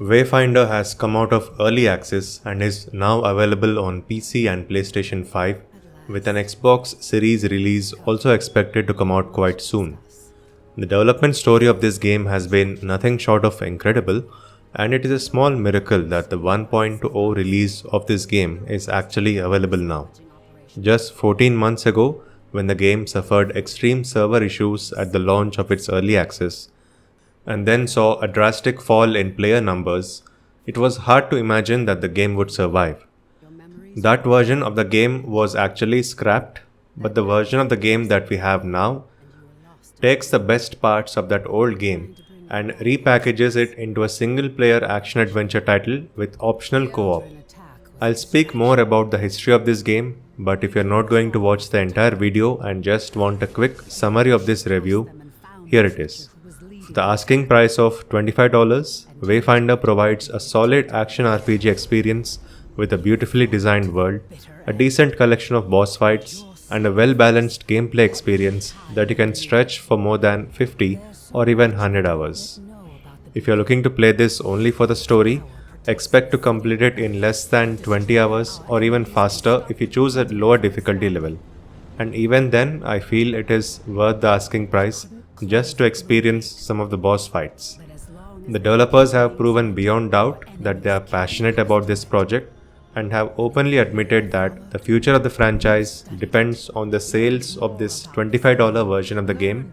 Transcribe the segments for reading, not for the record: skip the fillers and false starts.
Wayfinder has come out of early access and is now available on PC and PlayStation 5, with an Xbox Series release also expected to come out quite soon. The development story of this game has been nothing short of incredible, and it is a small miracle that the 1.0 release of this game is actually available now. Just 14 months ago, when the game suffered extreme server issues at the launch of its early access, and then saw a drastic fall in player numbers, it was hard to imagine that the game would survive. That version of the game was actually scrapped, but the version of the game that we have now takes the best parts of that old game and repackages it into a single player action adventure title with optional co op. I'll speak more about the history of this game, but if you're not going to watch the entire video and just want a quick summary of this review, here it is. For the asking price of $25, Wayfinder provides a solid action RPG experience with a beautifully designed world, a decent collection of boss fights, and a well-balanced gameplay experience that you can stretch for more than 50 or even 100 hours. If you're looking to play this only for the story, expect to complete it in less than 20 hours or even faster if you choose a lower difficulty level. And even then, I feel it is worth the asking price just to experience some of the boss fights. The developers have proven beyond doubt that they are passionate about this project and have openly admitted that the future of the franchise depends on the sales of this $25 version of the game.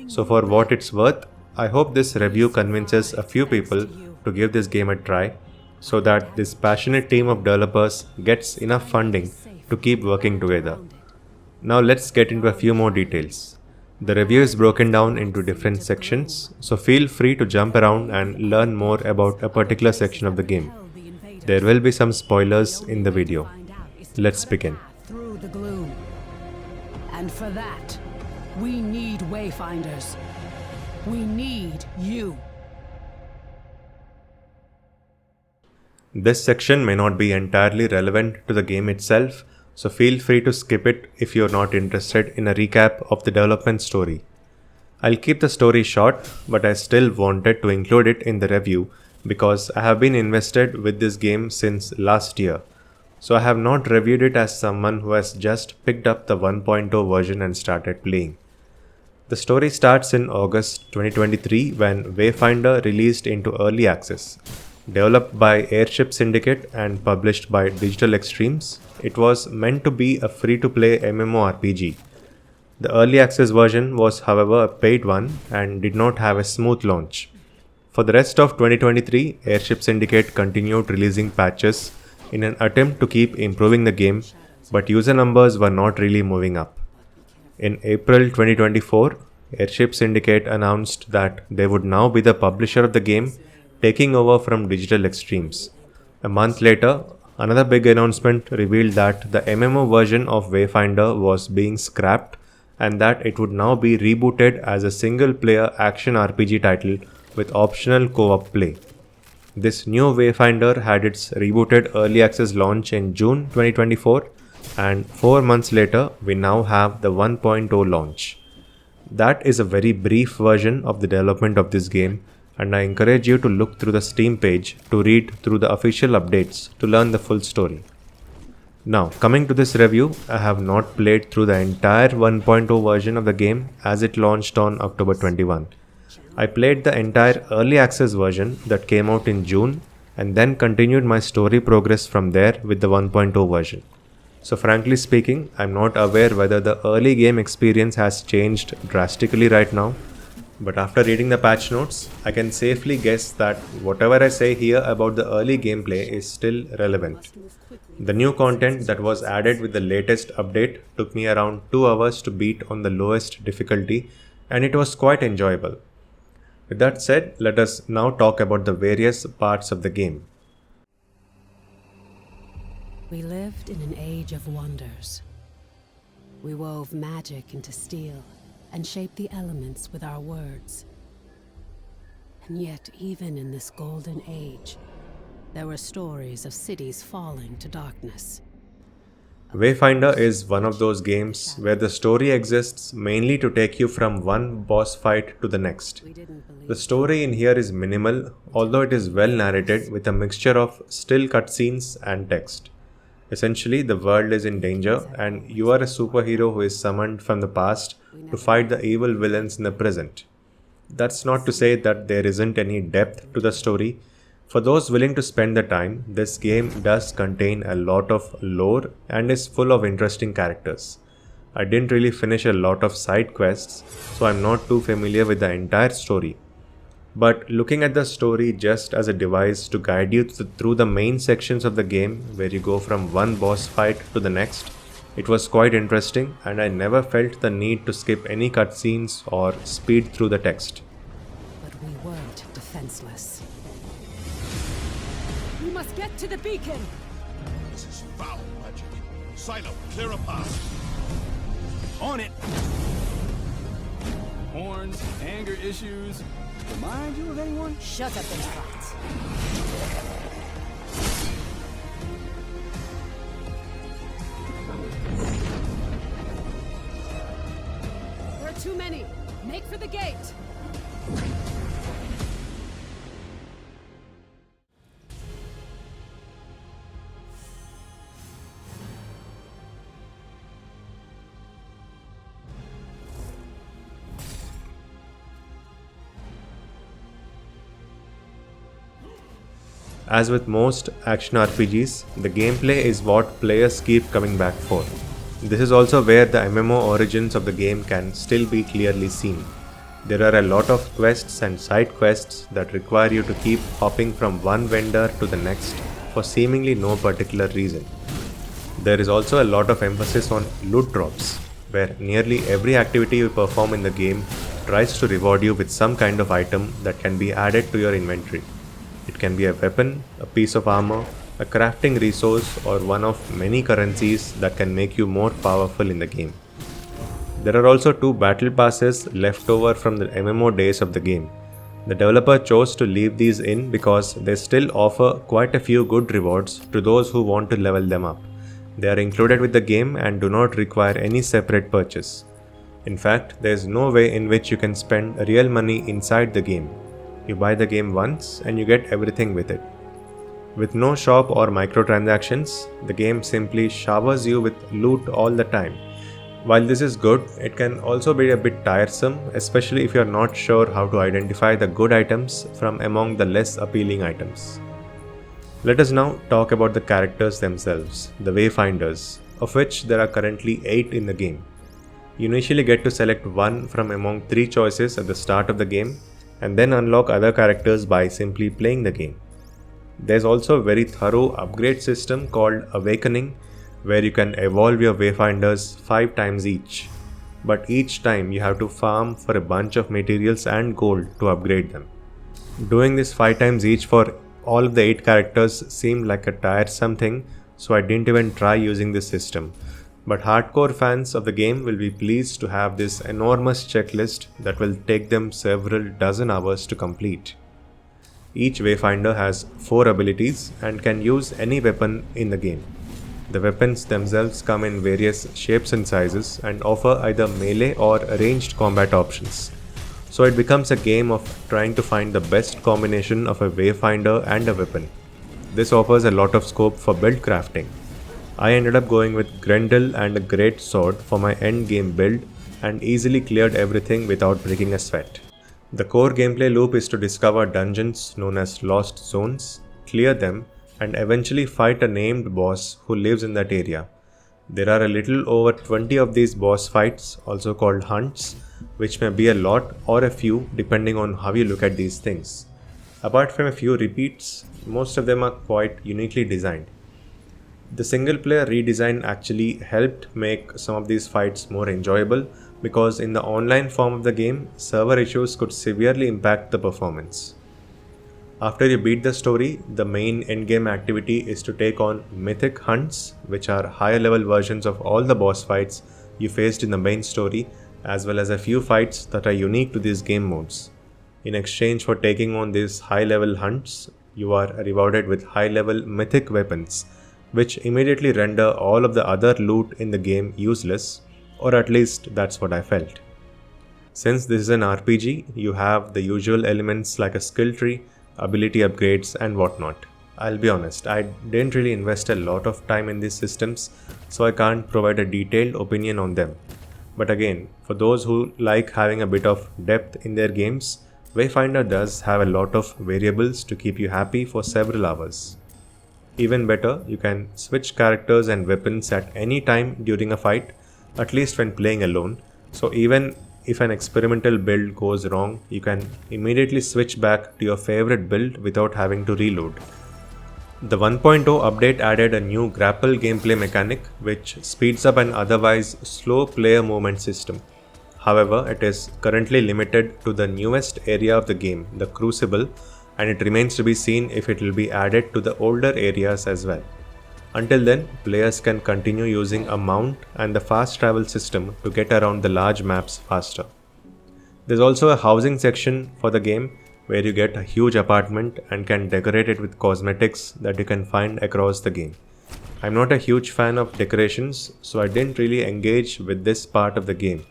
So for what it's worth, I hope this review convinces a few people to give this game a try so that this passionate team of developers gets enough funding to keep working together. Now let's get into a few more details. The review is broken down into different sections, so feel free to jump around and learn more about a particular section of the game. There will be some spoilers in the video. Let's begin. Through the gloom. And for that, we need Wayfinders. We need you. This section may not be entirely relevant to the game itself, so feel free to skip it if you're not interested in a recap of the development story. I'll keep the story short, but I still wanted to include it in the review because I have been invested with this game since last year, so I have not reviewed it as someone who has just picked up the 1.0 version and started playing. The story starts in August 2023 when Wayfinder released into early access. Developed by Airship Syndicate and published by Digital Extremes, it was meant to be a free-to-play MMORPG. The early access version was, however, a paid one and did not have a smooth launch. For the rest of 2023, Airship Syndicate continued releasing patches in an attempt to keep improving the game, but user numbers were not really moving up. In April 2024, Airship Syndicate announced that they would now be the publisher of the game, taking over from Digital Extremes. A month later, another big announcement revealed that the MMO version of Wayfinder was being scrapped and that it would now be rebooted as a single-player action RPG title with optional co-op play. This new Wayfinder had its rebooted early access launch in June 2024, and 4 months later, we now have the 1.0 launch. That is a very brief version of the development of this game, and I encourage you to look through the Steam page to read through the official updates to learn the full story. Now, coming to this review, I have not played through the entire 1.0 version of the game as it launched on October 21. I played the entire early access version that came out in June and then continued my story progress from there with the 1.0 version. So frankly speaking, I'm not aware whether the early game experience has changed drastically right now, but after reading the patch notes, I can safely guess that whatever I say here about the early gameplay is still relevant. The new content that was added with the latest update took me around 2 hours to beat on the lowest difficulty, and it was quite enjoyable. With that said, let us now talk about the various parts of the game. We lived in an age of wonders. We wove magic into steel and shaped the elements with our words. And yet, even in this golden age, there were stories of cities falling to darkness. Wayfinder is one of those games where the story exists mainly to take you from one boss fight to the next. The story in here is minimal, although it is well narrated with a mixture of still cutscenes and text. Essentially, the world is in danger, and you are a superhero who is summoned from the past to fight the evil villains in the present. That's not to say that there isn't any depth to the story. For those willing to spend the time, this game does contain a lot of lore and is full of interesting characters. I didn't really finish a lot of side quests, so I'm not too familiar with the entire story. But looking at the story just as a device to guide you through the main sections of the game where you go from one boss fight to the next, it was quite interesting and I never felt the need to skip any cutscenes or speed through the text. But we weren't defenseless. We must get to the beacon! This is foul magic. Silo, clear a path. On it! Horns, anger issues. Remind you of anyone? Shut up and fight. There are too many. Make for the gate. As with most action RPGs, the gameplay is what players keep coming back for. This is also where the MMO origins of the game can still be clearly seen. There are a lot of quests and side quests that require you to keep hopping from one vendor to the next for seemingly no particular reason. There is also a lot of emphasis on loot drops, where nearly every activity you perform in the game tries to reward you with some kind of item that can be added to your inventory. It can be a weapon, a piece of armor, a crafting resource, or one of many currencies that can make you more powerful in the game. There are also 2 battle passes left over from the MMO days of the game. The developer chose to leave these in because they still offer quite a few good rewards to those who want to level them up. They are included with the game and do not require any separate purchase. In fact, there is no way in which you can spend real money inside the game. You buy the game once and you get everything with it. With no shop or microtransactions, the game simply showers you with loot all the time. While this is good, it can also be a bit tiresome, especially if you are not sure how to identify the good items from among the less appealing items. Let us now talk about the characters themselves, the Wayfinders, of which there are currently 8 in the game. You initially get to select one from among 3 choices at the start of the game, and then unlock other characters by simply playing the game. There's also a very thorough upgrade system called Awakening, where you can evolve your Wayfinders 5 times each. But each time you have to farm for a bunch of materials and gold to upgrade them. Doing this 5 times each for all of the 8 characters seemed like a tiresome thing, so I didn't even try using this system. But hardcore fans of the game will be pleased to have this enormous checklist that will take them several dozen hours to complete. Each Wayfinder has 4 abilities and can use any weapon in the game. The weapons themselves come in various shapes and sizes and offer either melee or ranged combat options. So it becomes a game of trying to find the best combination of a Wayfinder and a weapon. This offers a lot of scope for build crafting. I ended up going with Grendel and a great sword for my end game build and easily cleared everything without breaking a sweat. The core gameplay loop is to discover dungeons known as Lost Zones, clear them, and eventually fight a named boss who lives in that area. There are a little over 20 of these boss fights, also called hunts, which may be a lot or a few depending on how you look at these things. Apart from a few repeats, most of them are quite uniquely designed. The single player redesign actually helped make some of these fights more enjoyable because in the online form of the game, server issues could severely impact the performance. After you beat the story, the main endgame activity is to take on mythic hunts, which are higher level versions of all the boss fights you faced in the main story, as well as a few fights that are unique to these game modes. In exchange for taking on these high level hunts, you are rewarded with high level mythic weapons, which immediately render all of the other loot in the game useless, or at least that's what I felt. Since this is an RPG, you have the usual elements like a skill tree, ability upgrades, and whatnot. I'll be honest, I didn't really invest a lot of time in these systems, so I can't provide a detailed opinion on them. But again, for those who like having a bit of depth in their games, Wayfinder does have a lot of variables to keep you happy for several hours. Even better, you can switch characters and weapons at any time during a fight, at least when playing alone, so even if an experimental build goes wrong, you can immediately switch back to your favorite build without having to reload. The 1.0 update added a new grapple gameplay mechanic which speeds up an otherwise slow player movement system. However, it is currently limited to the newest area of the game, the Crucible, and it remains to be seen if it will be added to the older areas as well. Until then, players can continue using a mount and the fast travel system to get around the large maps faster. There's also a housing section for the game where you get a huge apartment and can decorate it with cosmetics that you can find across the game. I'm not a huge fan of decorations, so I didn't really engage with this part of the game,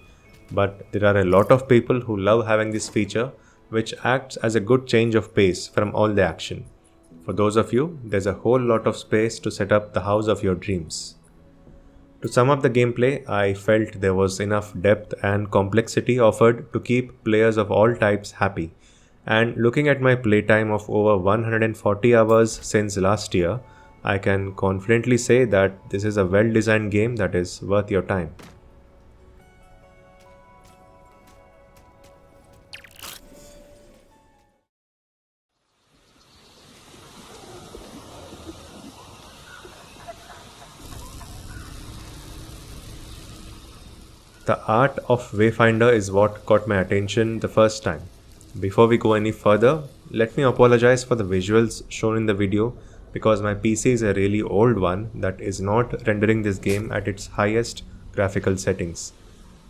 but there are a lot of people who love having this feature, which acts as a good change of pace from all the action. For those of you, there's a whole lot of space to set up the house of your dreams. To sum up the gameplay, I felt there was enough depth and complexity offered to keep players of all types happy. And looking at my playtime of over 140 hours since last year, I can confidently say that this is a well-designed game that is worth your time. The art of Wayfinder is what caught my attention the first time. Before we go any further, let me apologize for the visuals shown in the video because my PC is a really old one that is not rendering this game at its highest graphical settings.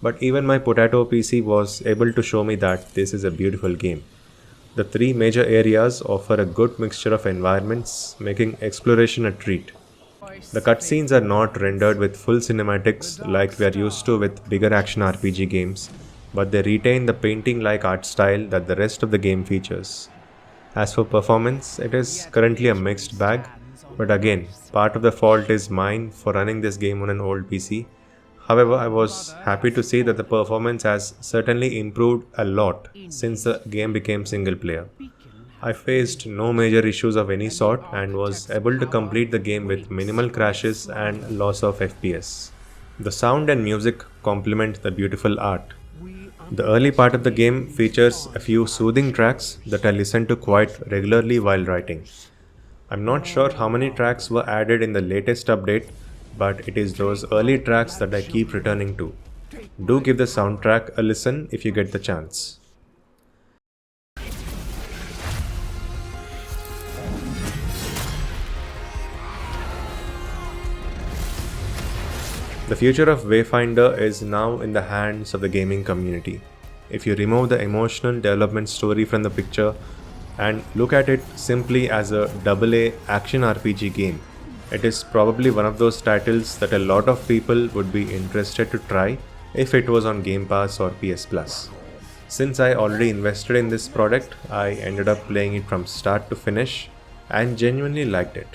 But even my potato PC was able to show me that this is a beautiful game. The three major areas offer a good mixture of environments, making exploration a treat. The cutscenes are not rendered with full cinematics like we are used to with bigger action RPG games, but they retain the painting-like art style that the rest of the game features. As for performance, it is currently a mixed bag, but again, part of the fault is mine for running this game on an old PC. However, I was happy to see that the performance has certainly improved a lot since the game became single player. I faced no major issues of any sort and was able to complete the game with minimal crashes and loss of FPS. The sound and music complement the beautiful art. The early part of the game features a few soothing tracks that I listen to quite regularly while writing. I'm not sure how many tracks were added in the latest update, but it is those early tracks that I keep returning to. Do give the soundtrack a listen if you get the chance. The future of Wayfinder is now in the hands of the gaming community. If you remove the emotional development story from the picture and look at it simply as a AA action RPG game, it is probably one of those titles that a lot of people would be interested to try if it was on Game Pass or PS Plus. Since I already invested in this product, I ended up playing it from start to finish and genuinely liked it,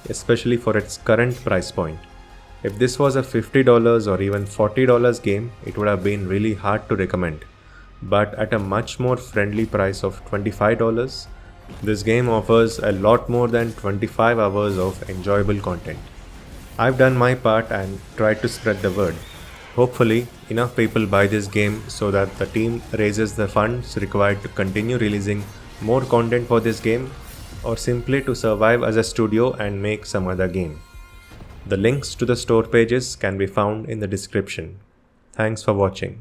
especially for its current price point. If this was a $50 or even $40 game, it would have been really hard to recommend. But at a much more friendly price of $25, this game offers a lot more than 25 hours of enjoyable content. I've done my part and tried to spread the word. Hopefully, enough people buy this game so that the team raises the funds required to continue releasing more content for this game, or simply to survive as a studio and make some other game. The links to the store pages can be found in the description. Thanks for watching.